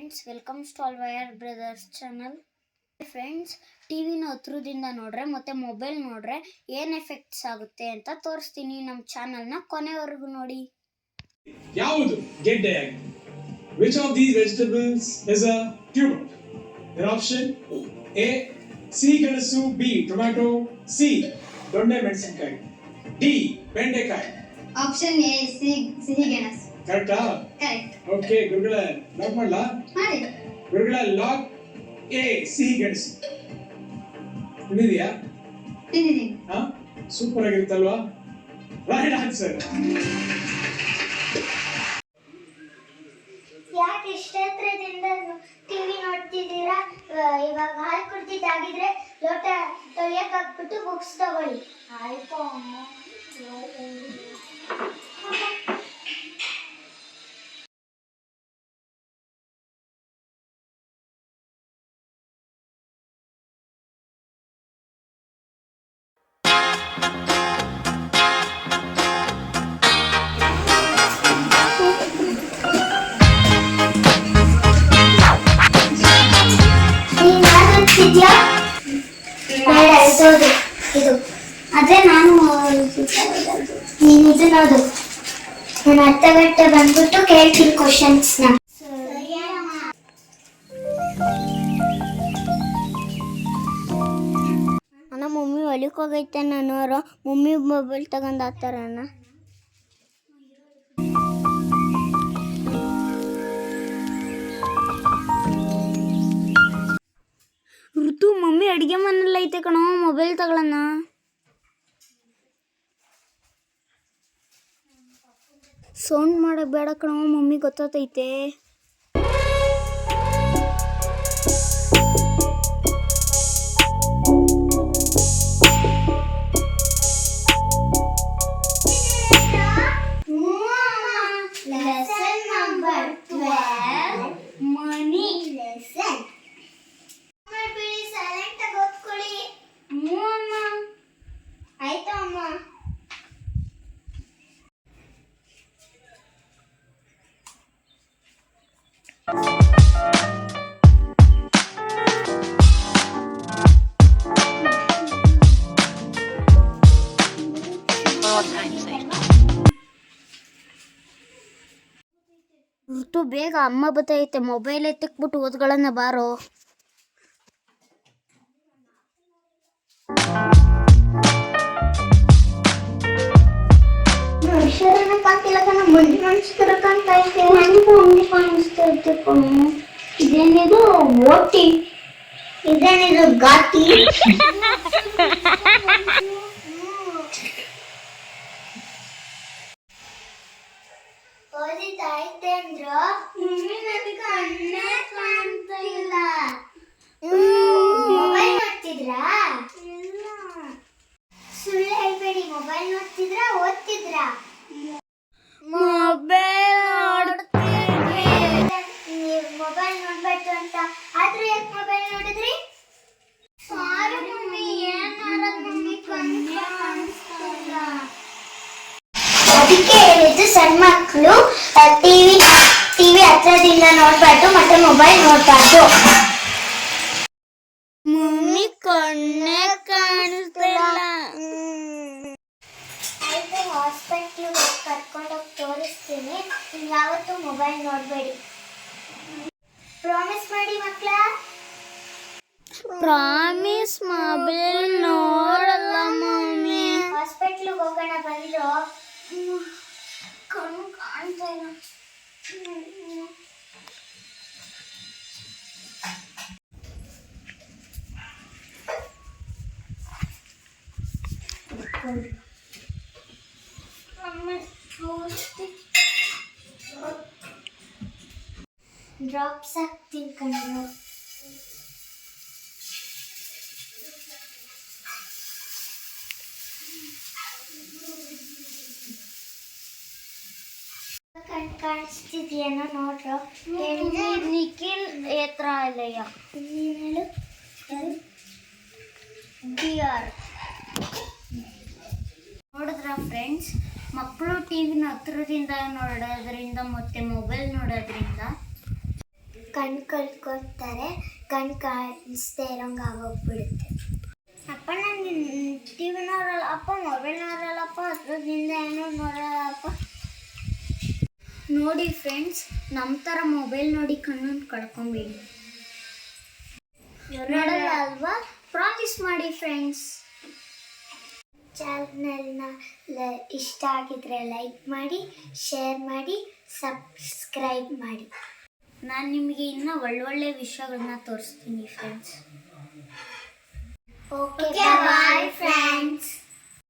Friends, welcome to ಆಲ್ವೈರ್ brothers channel. Friends, ಟಿವಿನ ಹತ್ರದಿಂದ ನೋಡ್ರೆ ಮತ್ತೆ ಮೊಬೈಲ್ ನೋಡ್ರೆ ಏನು ಎಫೆಕ್ಟ್ಸ್ ಆಗುತ್ತೆ ಅಂತ ತೋರಿಸ್ತೀನಿ. ನಮ್ಮ ಚಾನಲ್ನ ಕೊನೆವರೆಗೂ ನೋಡಿ. ಯಾವುದು ಗೆಡ್ಡೆಯಾಗಿದೆ? Which of these vegetables is a tuber? Your option A ಸಿಹಿಗೆಣಸು, B ಟೊಮ್ಯಾಟೊ, C ದೊಣ್ಣೆ ಮೆಣಸಿನಕಾಯಿ, D ಬೆಂಡೆಕಾಯಿ. ಆಪ್ಷನ್ ಎ ಸಿಹಿಗೆಣಸು. ಕರೆಕ್ಟಾ? ಕರೆಕ್ಟ್. ಓಕೆ ಗುರುಗಳೇ, ಲಾಕ್ ಮಾಡಲಾ? ಮಾಡಿ. ಗುರುಗಳೇ, ಲಾಕ್ ಎ ಸಿಹಿಗೆಣಸು. ತಿಂದಿದ್ಯಾ? ತಿಂದಿದ್ದೀನಿ. ಹಾ, ಸೂಪರ್ ಆಗಿರುತ್ತಲ್ವಾ? Right answer. ಯಾಕೆ ಇಷ್ಟತ್ರದಿಂದ ಟಿವಿ ನೋಡ್ತಿದ್ದೀರಾ? ಇವಾಗ ಹಾಲು ಕುಡ್ತಿದ್ದಾಗಿದ್ರೆ ಲೋಟ ತೊಳೆಯಕ್ಕೆ ಹಾಕ್ಬಿಟ್ಟು ಬುಕ್ಸ್ ತಗೊಳ್ಳಿ. ಆಯ್ತು. ಇದು ಅದೇ ನಾನು ನೀನು ಇದನ್ನೋದು ನಾನು ಅರ್ಥಗಟ್ಟೆ ಬಂದ್ಬಿಟ್ಟು ಕೇಳ್ತೀನಿ ಕ್ವಶನ್ಸ್ನ. ಅಣ್ಣ, ಮಮ್ಮಿ ಹೊಲಿಕ್ ಹೋಗೈತೆ, ನಾನು ಮಮ್ಮಿ ಮೊಬೈಲ್ ತಗೊಂಡ್ ಹಾಕ್ತಾರಣ್ಣ. ಋತು, ಮಮ್ಮಿ ಅಡುಗೆ ಮನೆಲ್ಲ ಐತೆ ಕಣೋ, ಮೊಬೈಲ್ ತಗೊಳ್ಳೋಣ. ಸೌಂಡ್ ಮಾಡೋಕೆ ಬೇಡ ಕಣೋ, ಮಮ್ಮಿ ಗೊತ್ತೈತೆ. ಲೆಸನ್ ನಂಬರ್ 12 ಮನಿ ಲೆಸನ್. ಸೈಲೆಂಟ್ ಆಗಿ ಓದ್ಕೊಳ್ಳಿ. ಅಮ್ಮ. ಆಯ್ತಾ ಅಮ್ಮ? ಋತು, ಬೇಗ ಅಮ್ಮ ಬತ್ತೈತೆ, ಮೊಬೈಲ್ ಎತ್ತಕ್ಬಿಟ್ಟು ಓದ್ಕೊಳ್ಳೋಣ ಬಾರೋ. ಇದೇನಿದು ಓಟಿ, ಇದೇನಿದು ಗಾಟಿ. ಓದಿದ್ದಾಯ್ತೆ ಅಂದ್ರ ನನಗೆ ಕಣ್ಣೇ ಕಾಣ್ತಿಲ್ಲ. ಮೊಬೈಲ್ ನೋಡ್ತಿದ್ರಾ? ಸುಳ್ಳು ಹೇಳ್ಬೇಡಿ. ಮೊಬೈಲ್ ನೋಡ್ತಿದ್ರಾ ಓದ್ತಿದ್ರಾ? ಮೊಬೈಲ್ ನೋಡ್ತಿದ್ವಿ. ನೀವು ಮೊಬೈಲ್ ನೋಡ್ಬಾರ್ದು ಅಂತ ಆದ್ರೂ ಯಾಕೆ ಮೊಬೈಲ್ ನೋಡಿದ್ರಿ? ಸಾರಿ ಮಮ್ಮಿ, ಏನ್ ಮಾಡೋದು ಮಮ್ಮಿ, ಕಣ್ಣೇ ಕಾಣಿಸ್ತಿಲ್ಲ. ಅದಕ್ಕೆ ಹೇಳಿದ್ದು ಸಣ್ಣ ಮಕ್ಕಳು ಟಿವಿ ಹತ್ರದಿಂದ ನೋಡ್ಬಾರ್ದು ಮತ್ತೆ ಮೊಬೈಲ್ ನೋಡ್ಬಾರ್ದು. ಮಮ್ಮಿ ಕಣ್ಣೇ ಕಾಣಿಸ್ತಿಲ್ಲ. ಆಯ್ತು, ಹಾಸ್ಪಿಟ್ಲಿಗೆ ಕರ್ಕೊಂಡೋಗಿ ತೋರಿಸ್ತೀನಿ. ಯಾವತ್ತೂ ಮೊಬೈಲ್ ನೋಡಬೇಡಿ. ಪ್ರಾಮಿಸ್ ಮಾಡಿ ಮಕ್ಕಳ. ಪ್ರಾಮಿಸ್. ಮೊಬೈಲ್ ನೋಡಲ್ಲ ಮಮ್ಮಿ. ಹಾಸ್ಪಿಟ್ಲಿಗೆ ಹೋಗೋಣ ಬಂದ್ರು. ಕಣ್ಣು ಕಾಣ್ತಾ ಇಲ್ಲ. ಡ್ರಾಪ್ಸ್ ಹಾಕ್ತೀನಿ ಕಣ್ಣು. ಕಣ್ ಕಾಣಿಸ್ತಿದ್ಯೇನೋ ನೋಡ್ರು. ನಿಖಿಲ್ ಎತ್ರ ಇಲ್ಲಯ್ಯ. ನೀನು ಬಿಆರ್ ನೋಡಿದ್ರ ಫ್ರೆಂಡ್ಸ್, ಮಕ್ಕಳು ಟಿವಿನ ಹತ್ರದಿಂದ ನೋಡೋದ್ರಿಂದ ಮತ್ತೆ ಮೊಬೈಲ್ ನೋಡೋದ್ರಿಂದ ಕಣ್ಣು ಕಳ್ಕೊತಾರೆ, ಕಣ್ಣು ಕಾಣಿಸ್ದೇ ಇರೋಂಗೆ ಆಗೋಗ್ಬಿಡುತ್ತೆ. ಅಪ್ಪ ನಾನು ಟಿ ವಿ ನೋಡಲ್ಲಪ್ಪ, ಮೊಬೈಲ್ ನೋಡಲ್ಲಪ್ಪ, ಹತ್ರದಿಂದ ಏನೂ ನೋಡಲ್ಲಪ್ಪ. ನೋಡಿ ಫ್ರೆಂಡ್ಸ್, ನಮ್ಮ ಥರ ಮೊಬೈಲ್ ನೋಡಿ ಕಣ್ಣನ್ನು ಕಳ್ಕೊಂಬೇಡಿ. ನೋಡಲ್ಲ ಅಲ್ವಾ? ಪ್ರಾಮಿಸ್ ಮಾಡಿ ಫ್ರೆಂಡ್ಸ್. ಚಾನಲ್ನ ಇಷ್ಟ ಆಗಿದ್ರೆ ಲೈಕ್ ಮಾಡಿ, ಶೇರ್ ಮಾಡಿ, ಸಬ್ಸ್ಕ್ರೈಬ್ ಮಾಡಿ. ನಾನು ನಿಮಗೆ ಇನ್ನೂ ಒಳ್ಳೊಳ್ಳೆ ವಿಷಯಗಳನ್ನ ತೋರಿಸ್ತೀನಿ ಫ್ರೆಂಡ್ಸ್. Okay bye friends.